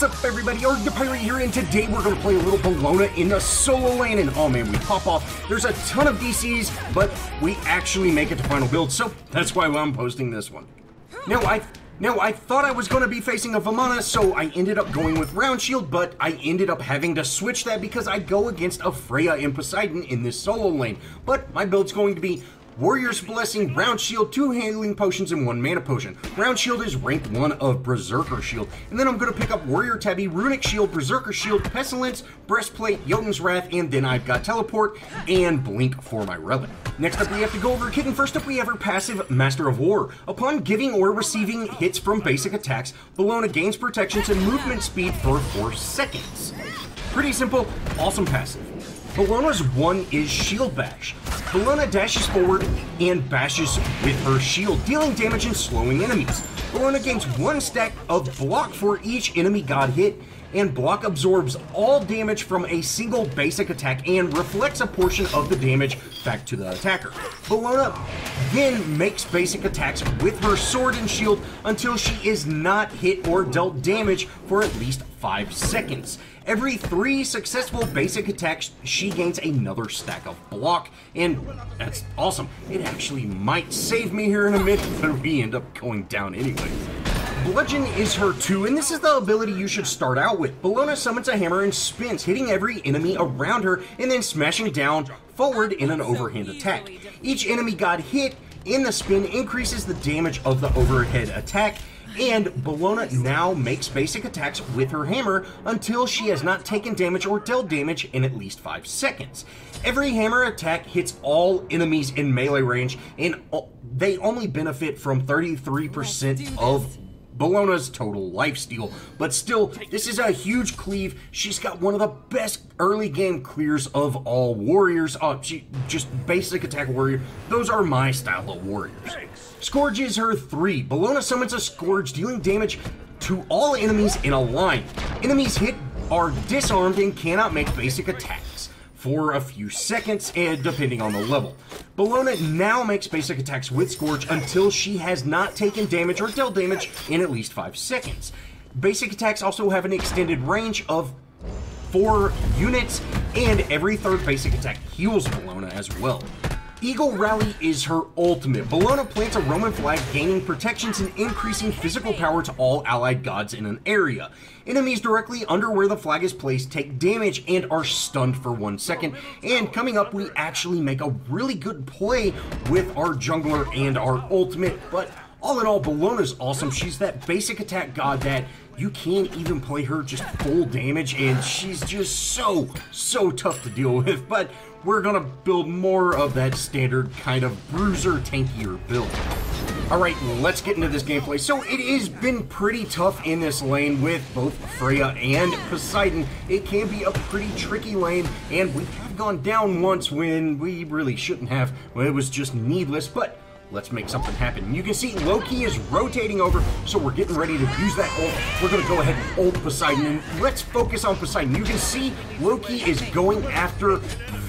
What's up, everybody? Arrg The Pirate here, and today we're going to play a little Bellona in the solo lane, and oh man, we pop off. There's a ton of DCs, but we actually make it to final build, so that's why I'm posting this one. Now, I thought I was going to be facing a Bellona, so I ended up going with Round Shield, but I ended up having to switch that because I go against a Freya and Poseidon in this solo lane. But my build's going to be Warrior's Blessing, Round Shield, 2 Healing Potions, and 1 Mana Potion. Round Shield is rank 1 of Berserker Shield. And then I'm going to pick up Warrior Tabby, Runic Shield, Berserker Shield, Pestilence, Breastplate, Jotun's Wrath, and then I've got Teleport and Blink for my Relic. Next up, we have to go over Kit, and first up we have her passive, Master of War. Upon giving or receiving hits from basic attacks, Bellona gains protections and movement speed for 4 seconds. Pretty simple, awesome passive. Bellona's 1 is Shield Bash. Bellona dashes forward and bashes with her shield, dealing damage and slowing enemies. Bellona gains 1 stack of block for each enemy god hit, and block absorbs all damage from a single basic attack and reflects a portion of the damage back to the attacker. Bellona then makes basic attacks with her sword and shield until she is not hit or dealt damage for at least 5 seconds. Every 3 successful basic attacks, she gains another stack of block, and that's awesome. It actually might save me here in a minute, but we end up going down anyway. Bludgeon is her 2, and this is the ability you should start out with. Bellona summons a hammer and spins, hitting every enemy around her, and then smashing down forward in an overhand attack. Each enemy god hit in the spin increases the damage of the overhead attack, and Bellona now makes basic attacks with her hammer until she has not taken damage or dealt damage in at least 5 seconds. Every hammer attack hits all enemies in melee range, and they only benefit from 33% of Bellona's total lifesteal, but still, this is a huge cleave. She's got one of the best early game clears of all warriors. She just basic attack warrior. Those are my style of warriors. Scourge is her 3. Bellona summons a Scourge, dealing damage to all enemies in a line. Enemies hit are disarmed and cannot make basic attacks for a few seconds, and depending on the level. Bellona now makes basic attacks with Scourge until she has not taken damage or dealt damage in at least 5 seconds. Basic attacks also have an extended range of 4 units, and every 3rd basic attack heals Bellona as well. Eagle Rally is her ultimate. Bellona plants a Roman flag, gaining protections and increasing physical power to all allied gods in an area. Enemies directly under where the flag is placed take damage and are stunned for 1 second. And coming up, we actually make a really good play with our jungler and our ultimate, but all in all, Bellona's awesome. She's that basic attack god that you can't even play her just full damage, and she's just so tough to deal with, but we're gonna build more of that standard kind of bruiser, tankier build. Alright, let's get into this gameplay. So it has been pretty tough in this lane with both Freya and Poseidon. It can be a pretty tricky lane, and we have gone down once when we really shouldn't have. Well, it was just needless, but let's make something happen. You can see Loki is rotating over, so we're getting ready to use that ult. We're going to go ahead and ult Poseidon, and let's focus on Poseidon. You can see Loki is going after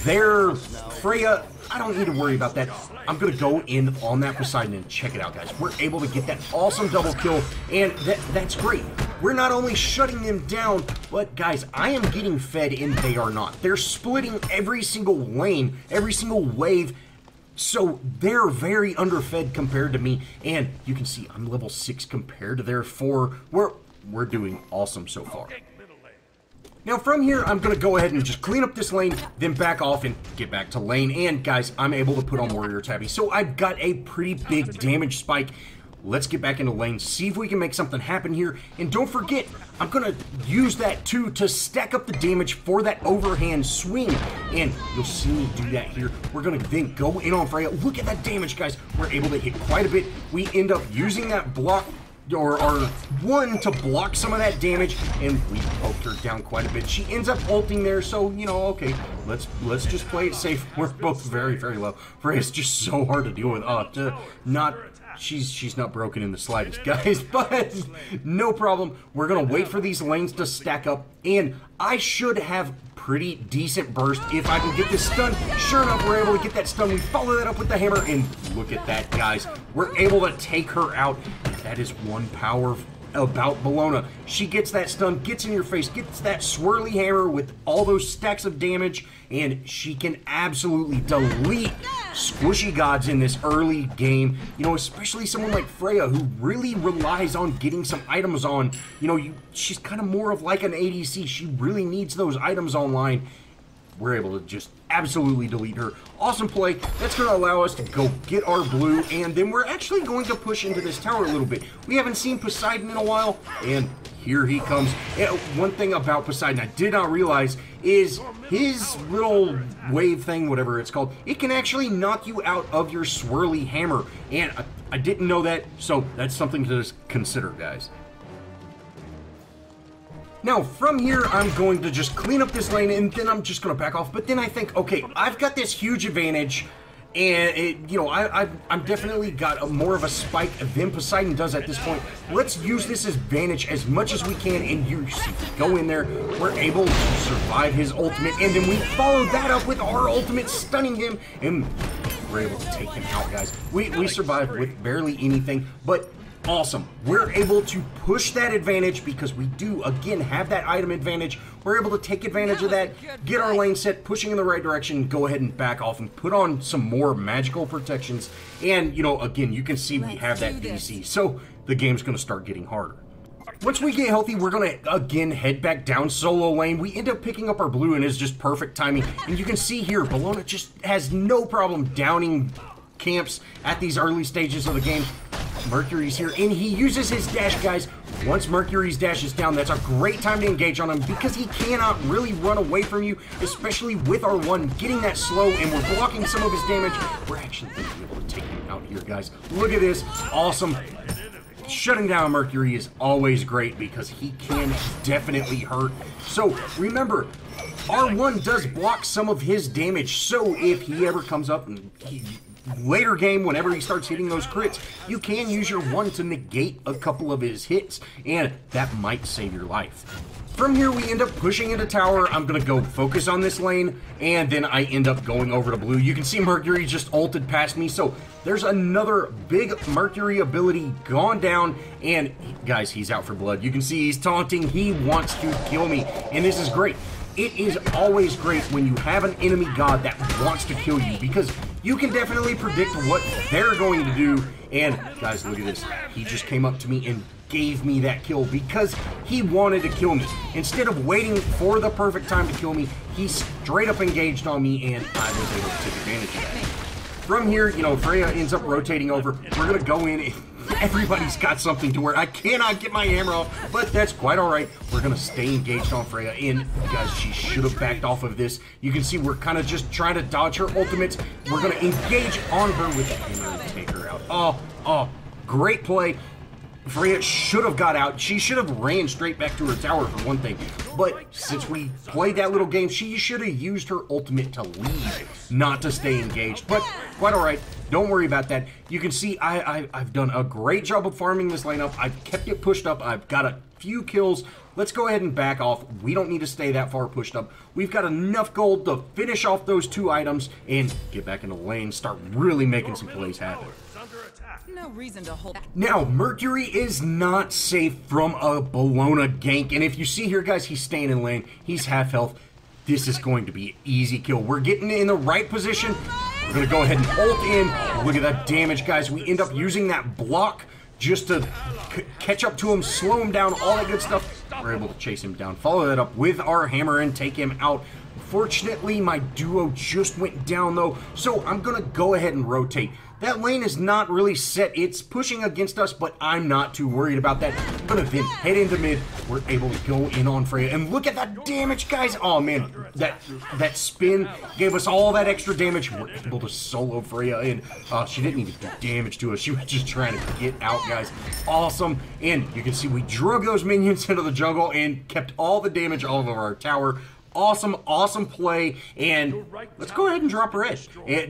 their Freya. I don't need to worry about that. I'm going to go in on that Poseidon and check it out, guys. We're able to get that awesome double kill, and that's great. We're not only shutting them down, but guys, I am getting fed and they are not. They're splitting every single lane, every single wave, so they're very underfed compared to me, and you can see I'm level 6 compared to their 4. We're doing awesome so far. Now from here, I'm going to go ahead and just clean up this lane, then back off and get back to lane. And guys, I'm able to put on Warrior Tabby, so I've got a pretty big damage spike. Let's get back into lane, see if we can make something happen here. And don't forget, I'm going to use that too to stack up the damage for that overhand swing. And you'll see me do that here. We're going to then go in on Freya. Look at that damage, guys. We're able to hit quite a bit. We end up using that block, or our 1, to block some of that damage, and we poked her down quite a bit. She ends up ulting there, so, you know, okay, let's just play it safe. We're both very low. Freya's just so hard to deal with. She's not broken in the slightest, guys, but no problem. We're gonna wait for these lanes to stack up, and I should have pretty decent burst if I can get this stun. Sure enough, we're able to get that stun. We follow that up with the hammer, and look at that, guys. We're able to take her out. That is 1 power about Bellona. She gets that stun, gets in your face, gets that swirly hammer with all those stacks of damage, and she can absolutely delete squishy gods in this early game. You know, especially someone like Freya, who really relies on getting some items on. You know, she's kind of more of like an ADC. She really needs those items online. We're able to just absolutely delete her. Awesome play. That's going to allow us to go get our blue, and then we're actually going to push into this tower a little bit. We haven't seen Poseidon in a while, and here he comes. And one thing about Poseidon I did not realize is his little wave thing, whatever it's called, it can actually knock you out of your swirly hammer, and I didn't know that, so that's something to consider, guys. Now, from here, I'm going to just clean up this lane, and then I'm just going to back off. But then I think, okay, I've got this huge advantage, and, you know, I'm definitely got more of a spike than Poseidon does at this point. Let's use this advantage as much as we can, and you see, go in there. We're able to survive his ultimate, and then we follow that up with our ultimate, stunning him, and we're able to take him out, guys. We survived with barely anything, but awesome. We're able to push that advantage because we do, again, have that item advantage. We're able to take advantage of that, get our lane set, pushing in the right direction, go ahead and back off and put on some more magical protections. And, you know, again, you can see we have that DC, so the game's going to start getting harder. Once we get healthy, we're going to, again, head back down solo lane. We end up picking up our blue, and it's just perfect timing. And you can see here, Bellona just has no problem downing camps at these early stages of the game. Mercury's here, and he uses his dash, guys. Once Mercury's dash is down, that's a great time to engage on him because he cannot really run away from you, especially with our one getting that slow, and we're blocking some of his damage. We're actually going to be able to take him out here, guys. Look at this. Awesome. Shutting down Mercury is always great because he can definitely hurt. So remember, R1 does block some of his damage, so if he ever comes up and later game, whenever he starts hitting those crits, you can use your one to negate a couple of his hits, and that might save your life. From here, we end up pushing into tower. I'm going to go focus on this lane, and then I end up going over to blue. You can see Mercury just ulted past me, so there's another big Mercury ability gone down, and guys, he's out for blood. You can see he's taunting. He wants to kill me, and this is great. It is always great when you have an enemy god that wants to kill you because you can definitely predict what they're going to do. And guys, look at this. He just came up to me and gave me that kill because he wanted to kill me. Instead of waiting for the perfect time to kill me, he straight up engaged on me, and I was able to take advantage of that. From here, you know, Freya ends up rotating over. We're going to go in, and everybody's got something to where I cannot get my hammer off, but that's quite all right. We're going to stay engaged on Freya, and guys, she should have backed off of this. You can see we're kind of just trying to dodge her ultimates. We're going to engage on her with the hammer and take her out. Oh, great play. Freya should have got out. She should have ran straight back to her tower for one thing. But since we played that little game, she should have used her ultimate to leave, not to stay engaged. But quite all right. Don't worry about that. You can see I've done a great job of farming this lane up. I've kept it pushed up. I've got a few kills. Let's go ahead and back off. We don't need to stay that far pushed up. We've got enough gold to finish off those two items and get back in the lane, start really making some plays happen. No reason to hold back. Now, Mercury is not safe from a Bellona gank, and if you see here, guys, he's staying in lane. He's half health. This is going to be an easy kill. We're getting in the right position. We're going to go ahead and ult in. Look at that damage, guys. We end up using that block just to catch up to him, slow him down, all that good stuff. We're able to chase him down, follow that up with our hammer, and take him out. Fortunately, my duo just went down, though, so I'm going to go ahead and rotate. That lane is not really set. It's pushing against us, but I'm not too worried about that. I'm going to then head into mid. We're able to go in on Freya, and look at that damage, guys. Oh, man, that spin gave us all that extra damage. We're able to solo Freya, and she didn't even do damage to us. She was just trying to get out, guys. Awesome, and you can see we drug those minions into the jungle and kept all the damage all over our tower. Awesome play, and let's go ahead and drop red.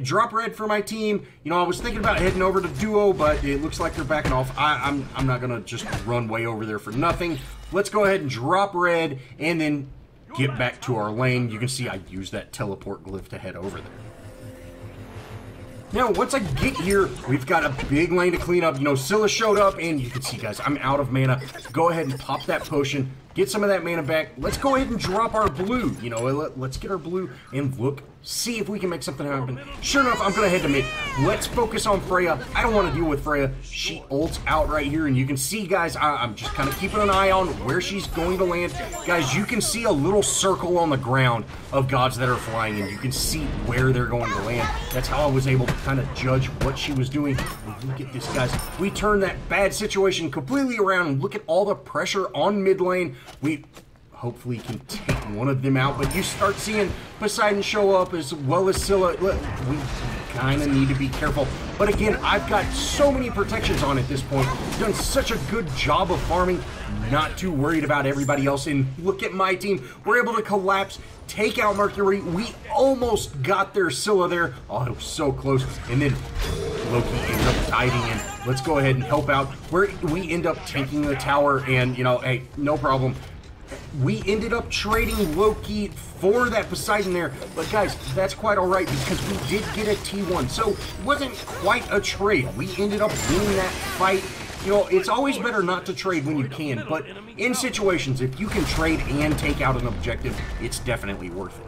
Drop red for my team. You know, I was thinking about heading over to duo, but it looks like they're backing off. I'm not gonna just run way over there for nothing. Let's go ahead and drop red, and then get back to our lane. You can see I used that teleport glyph to head over there. Now, once I get here, we've got a big lane to clean up. You know, Scylla showed up, and you can see, guys, I'm out of mana. Go ahead and pop that potion. Get some of that mana back. Let's go ahead and drop our blue. You know, let's get our blue and look, see if we can make something happen. Sure enough, I'm going to head to mid. Let's focus on Freya. I don't want to deal with Freya. She ults out right here, and you can see, guys, I'm just kind of keeping an eye on where she's going to land. Guys, you can see a little circle on the ground of gods that are flying, and you can see where they're going to land. That's how I was able to kind of judge what she was doing. Look at this, guys. We turned that bad situation completely around, and look at all the pressure on mid lane. We hopefully can take one of them out, but you start seeing Poseidon show up as well as Scylla. We kind of need to be careful. But again, I've got so many protections on at this point. Done such a good job of farming. Not too worried about everybody else. And look at my team. We're able to collapse, take out Mercury. We almost got their Scylla there. Oh, it was so close. And then Loki ends up diving in. Let's go ahead and help out. We end up taking the tower, and, you know, hey, no problem. We ended up trading Loki for that Poseidon there, but guys, that's quite all right because we did get a T1, so it wasn't quite a trade. We ended up winning that fight. You know, it's always better not to trade when you can, but in situations, if you can trade and take out an objective, it's definitely worth it.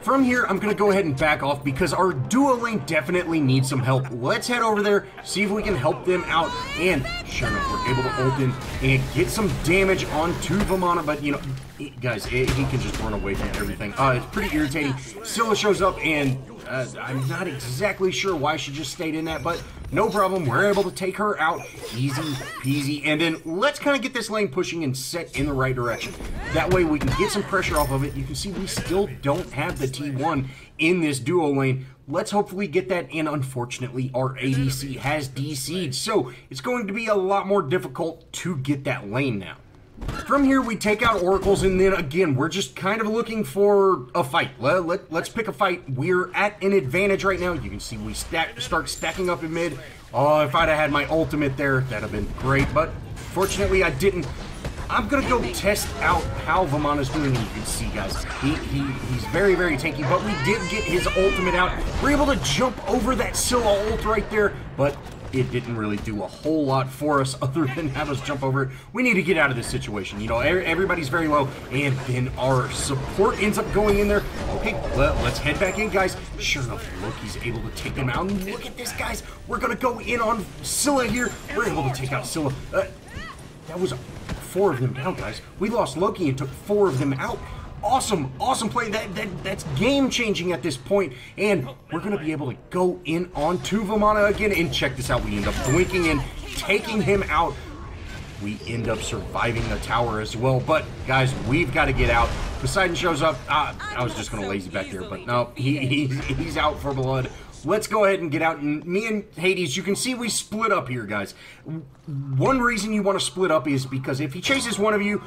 From here, I'm going to go ahead and back off because our duo lane definitely needs some help. Let's head over there, see if we can help them out, and sure enough, we're able to ult in and get some damage onto Vamana, but, you know, guys, he can just run away from everything. It's pretty irritating. Scylla shows up, and I'm not exactly sure why she just stayed in that, but no problem. We're able to take her out easy peasy, and then let's kind of get this lane pushing and set in the right direction. That way we can get some pressure off of it. You can see we still don't have the T1 in this duo lane. Let's hopefully get that, and unfortunately our ADC has DC'd, so it's going to be a lot more difficult to get that lane now. From here, we take out oracles, and then again, we're just kind of looking for a fight. Let's pick a fight. We're at an advantage right now. You can see we start stacking up in mid. Oh, if I'd have had my ultimate there, that'd have been great, but fortunately I didn't. I'm gonna go test out how Vamana's doing, and you can see, guys, he's very, very tanky, but we did get his ultimate out. We're able to jump over that Scylla ult right there, but it didn't really do a whole lot for us other than have us jump over it. We need to get out of this situation. You know, everybody's very low, and then our support ends up going in there. Okay, let's head back in, guys. Sure enough, Loki's able to take them out. And look at this, guys. We're going to go in on Scylla here. We're able to take out Scylla. That was 4 of them down, guys. We lost Loki and took 4 of them out. Awesome play. That's game-changing at this point, and we're going to be able to go in onto Vamana again, and check this out. We end up blinking and taking him out. We end up surviving the tower as well, but guys, we've got to get out. Poseidon shows up. I was just going to lazy back there, but no, he's out for blood. Let's go ahead and get out, and me and Hades, you can see we split up here, guys. One reason you want to split up is because if he chases one of you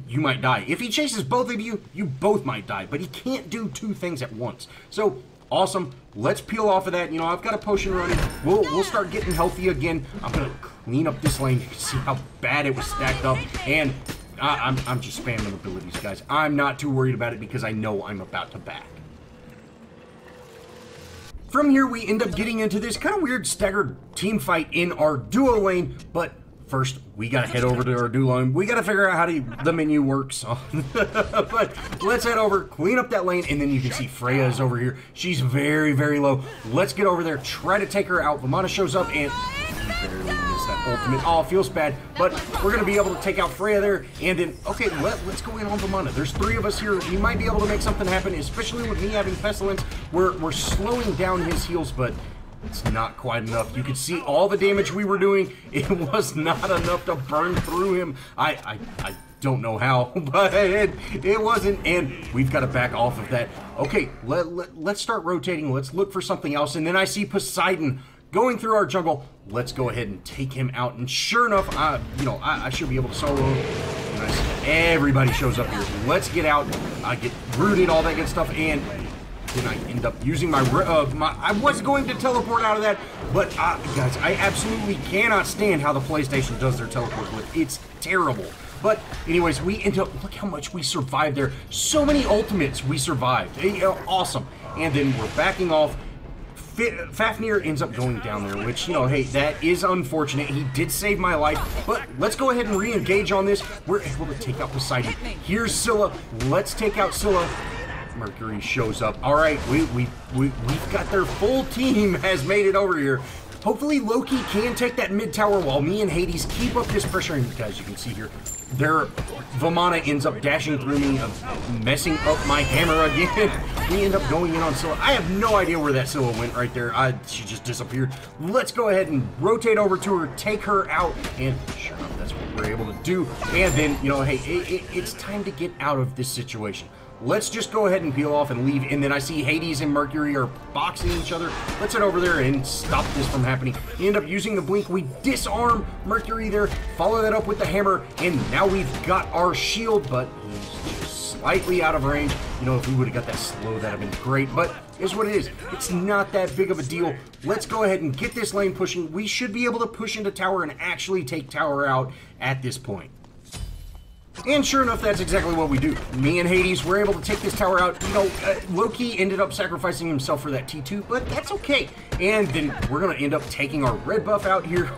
might die. If he chases both of you, you both might die, but he can't do 2 things at once. So, awesome. Let's peel off of that. You know, I've got a potion running. We'll start getting healthy again. I'm going to clean up this lane. You can see how bad it was stacked up, and I'm just spamming abilities, guys. I'm not too worried about it because I know I'm about to back. From here, we end up getting into this kind of weird staggered team fight in our duo lane, but first, we gotta head over to our duo lane. We gotta figure out how the menu works. But let's head over, clean up that lane, and then you can see Freya is over here. She's very, very low. Let's get over there, try to take her out. Vamana shows up, and we barely missed that ultimate. Oh, feels bad, but we're gonna be able to take out Freya there, and then, okay, let's go in on Vamana. There's 3 of us here. We might be able to make something happen, especially with me having Pestilence. We're slowing down his heals, but it's not quite enough. You could see all the damage we were doing. It was not enough to burn through him. I don't know how, but it wasn't, and we've got to back off of that. Okay, let's start rotating. Let's look for something else, and then I see Poseidon going through our jungle. Let's go ahead and take him out, and sure enough, I should be able to solo him. And I see everybody shows up here. Let's get out. I get rooted, all that good stuff, and then I end up using my I was going to teleport out of that, but guys, I absolutely cannot stand how the PlayStation does their teleport glitch. It's terrible. But anyways, we end up, look how much we survived there. So many ultimates we survived. Awesome. and then we're backing off. Fafnir ends up going down there, which, you know, hey, that is unfortunate. He did save my life, but let's go ahead and re-engage on this. We're able to take out Poseidon. Here's Scylla. Let's take out Scylla. Mercury shows up. All right, we've got their full team has made it over here. Hopefully Loki can take that mid tower while me and Hades keep up this pressure. And guys, you can see here, their Bellona ends up dashing through me, messing up my hammer again. We end up going in on Scylla. I have no idea where that Scylla went right there. She just disappeared. Let's go ahead and rotate over to her, take her out, and sure enough, that's what we're able to do. And then, you know, hey, it's time to get out of this situation. Let's just go ahead and peel off and leave. And then I see Hades and Mercury are boxing each other. Let's head over there and stop this from happening. We end up using the blink. We disarm Mercury there, follow that up with the hammer, and now we've got our shield, but he's just slightly out of range. You know, if we would have got that slow, that would have been great, but it's what it is. It's not that big of a deal. Let's go ahead and get this lane pushing. We should be able to push into tower and actually take tower out at this point. And sure enough, that's exactly what we do. Me and Hades were able to take this tower out. You know, Loki ended up sacrificing himself for that T2, but that's okay. And then we're going to end up taking our red buff out here.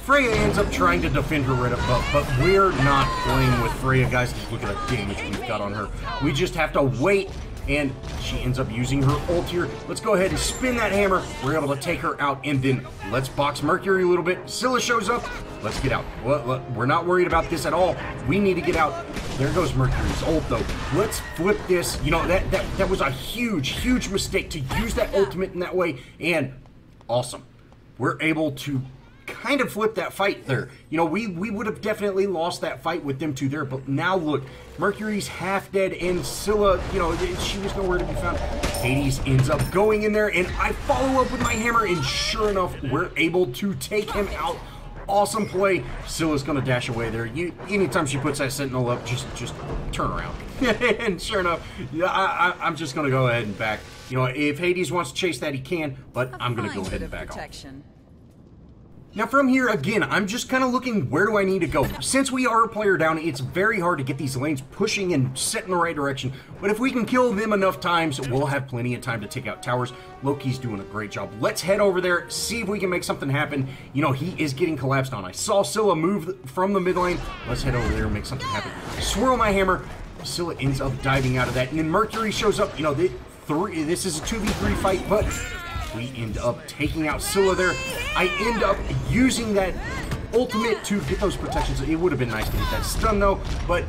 Freya ends up trying to defend her red buff, but we're not playing with Freya, guys. Look at the damage we've got on her. We just have to wait, and she ends up using her ult here. Let's go ahead and spin that hammer. We're able to take her out, and then let's box Mercury a little bit. Scylla shows up. Let's get out. Well, we're not worried about this at all. We need to get out. There goes Mercury's ult, though. Let's flip this. You know, that was a huge mistake to use that ultimate in that way, and awesome. We're able to kind of flip that fight there. You know, we would have definitely lost that fight with them two there, but now look, Mercury's half dead, and Scylla, you know, she was nowhere to be found. Hades ends up going in there, and I follow up with my hammer, and sure enough, we're able to take him out. Awesome play. Scylla's gonna dash away there. Anytime she puts that sentinel up, just turn around. And sure enough, I'm just gonna go ahead and back. You know, if Hades wants to chase that, he can, but I'm gonna go ahead and back off. Now from here, again, I'm just kind of looking, where do I need to go? Since we are a player down, it's very hard to get these lanes pushing and set in the right direction. But if we can kill them enough times, we'll have plenty of time to take out towers. Loki's doing a great job. Let's head over there, see if we can make something happen. You know, he is getting collapsed on. I saw Scylla move from the mid lane. Let's head over there and make something happen. Swirl my hammer. Scylla ends up diving out of that. And then Mercury shows up. You know, this is a 2v3 fight, but we end up taking out Scylla there. I end up using that ultimate to get those protections. It would have been nice to get that stun though, but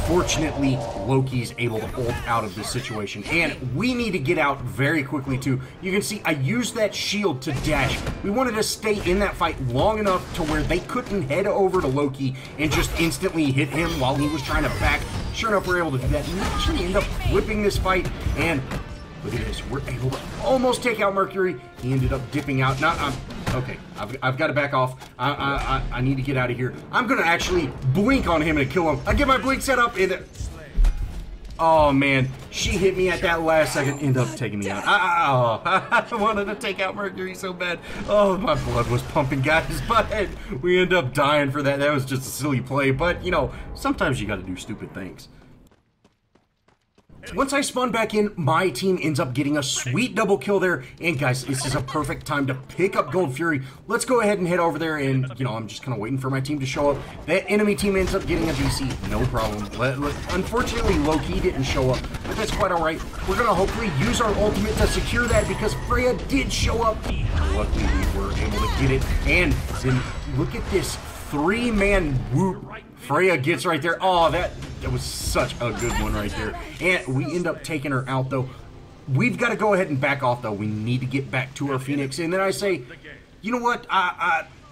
fortunately Loki's able to ult out of this situation. And we need to get out very quickly too. You can see I used that shield to dash. We wanted to stay in that fight long enough to where they couldn't head over to Loki and just instantly hit him while he was trying to back. Sure enough, we're able to do that. And we actually end up flipping this fight, and look at this, we're able to almost take out Mercury. He ended up dipping out. Now, okay, I've got to back off. I need to get out of here. I'm going to actually blink on him and kill him. I get my blink set up, and oh man, she hit me at that last second, ended up taking me out. I wanted to take out Mercury so bad. Oh, my blood was pumping, guys, but we end up dying for that. That was just a silly play, but you know, sometimes you got to do stupid things. Once I spawn back in, my team ends up getting a sweet double kill there. And guys, this is a perfect time to pick up Gold Fury. Let's go ahead and head over there, and you know, I'm just kind of waiting for my team to show up. That enemy team ends up getting a DC, no problem. Unfortunately, Loki didn't show up, but that's quite all right. We're going to hopefully use our ultimate to secure that because Freya did show up. Luckily, we were able to get it. And then look at this 3-man whoop Freya gets right there. Oh, that was such a good one right there. And we end up taking her out, though. We've got to go ahead and back off, though. We need to get back to our Phoenix. And then I say, you know what?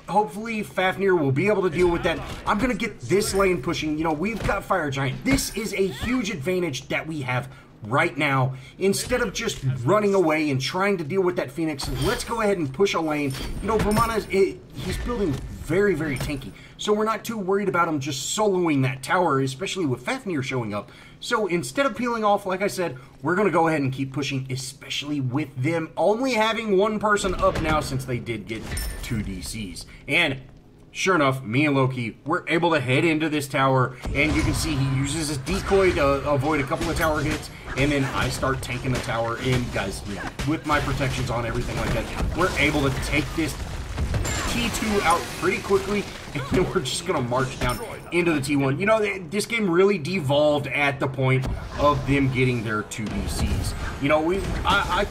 Hopefully Fafnir will be able to deal with that. I'm going to get this lane pushing. You know, we've got Fire Giant. This is a huge advantage that we have right now. Instead of just running away and trying to deal with that Phoenix, let's go ahead and push a lane. You know, Bellona, he's building very, very tanky. So we're not too worried about him just soloing that tower, especially with Fafnir showing up. So instead of peeling off, like I said, we're going to go ahead and keep pushing, especially with them only having one person up now since they did get 2 DCs. And sure enough, me and Loki were able to head into this tower, and you can see he uses his decoy to avoid a couple of tower hits, and then I start taking the tower, and guys, with my protections on, everything like that, we're able to take this T2 out pretty quickly, and then we're just going to march down into the T1. You know, this game really devolved at the point of them getting their 2 DCs. You know, I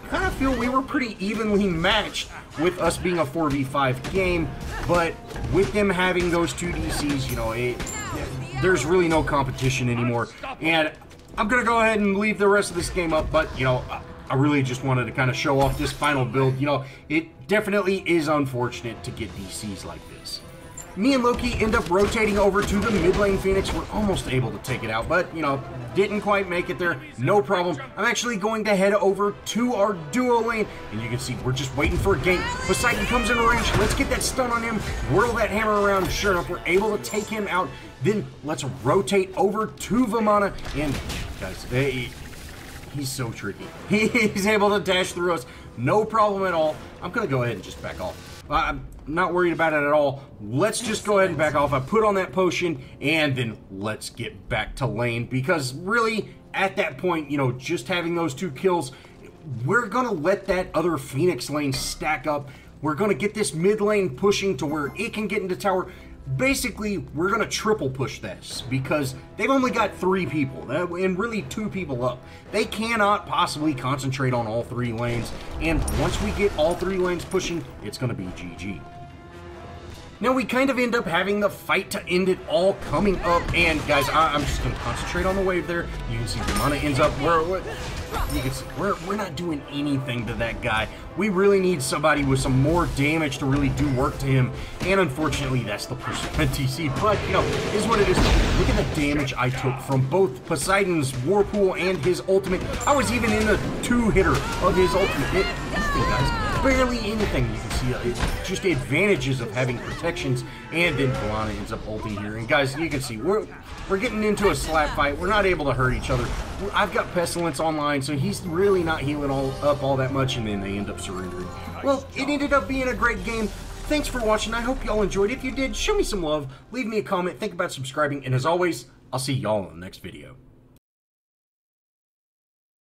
kind of feel we were pretty evenly matched with us being a 4v5 game, but with them having those 2 DCs, you know, there's really no competition anymore. And I'm going to go ahead and leave the rest of this game up, but, you know, I really just wanted to kind of show off this final build. You know, it definitely is unfortunate to get DCs like this. Me and Loki end up rotating over to the mid lane Phoenix. We're almost able to take it out, but, you know, didn't quite make it there. No problem. I'm actually going to head over to our duo lane, and you can see we're just waiting for a gank. Poseidon comes in range. Let's get that stun on him, whirl that hammer around. Sure enough, we're able to take him out. Then let's rotate over to Bellona, and guys, he's so tricky. He's able to dash through us. No problem at all. I'm going to go ahead and just back off. I'm not worried about it at all. Let's just go ahead and back off. I put on that potion, and then let's get back to lane, because really, at that point, you know, just having those 2 kills, we're going to let that other Phoenix lane stack up. We're going to get this mid lane pushing to where it can get into tower. Basically, we're going to triple push this, because they've only got 3 people, and really 2 people up. They cannot possibly concentrate on all 3 lanes, and once we get all 3 lanes pushing, it's going to be GG. Now, we kind of end up having the fight to end it all coming up, and guys, I'm just going to concentrate on the wave there. You can see Bellona ends up where you can see we're not doing anything to that guy. We really need somebody with some more damage to really do work to him, and unfortunately, that's the percent TC. But you know, it is what it is. Look at the damage I took from both Poseidon's Whirlpool and his ultimate. I was even in the 2-hitter of his ultimate. Nothing, guys. Barely anything. You can see just the advantages of having protections, and then Bellona ends up ulting here. And guys, you can see we're getting into a slap fight. We're not able to hurt each other. I've got Pestilence online, so he's really not healing up all that much, and then they end up surrendering. Well, it ended up being a great game. Thanks for watching. I hope y'all enjoyed. If you did, show me some love. Leave me a comment. Think about subscribing. And as always, I'll see y'all in the next video.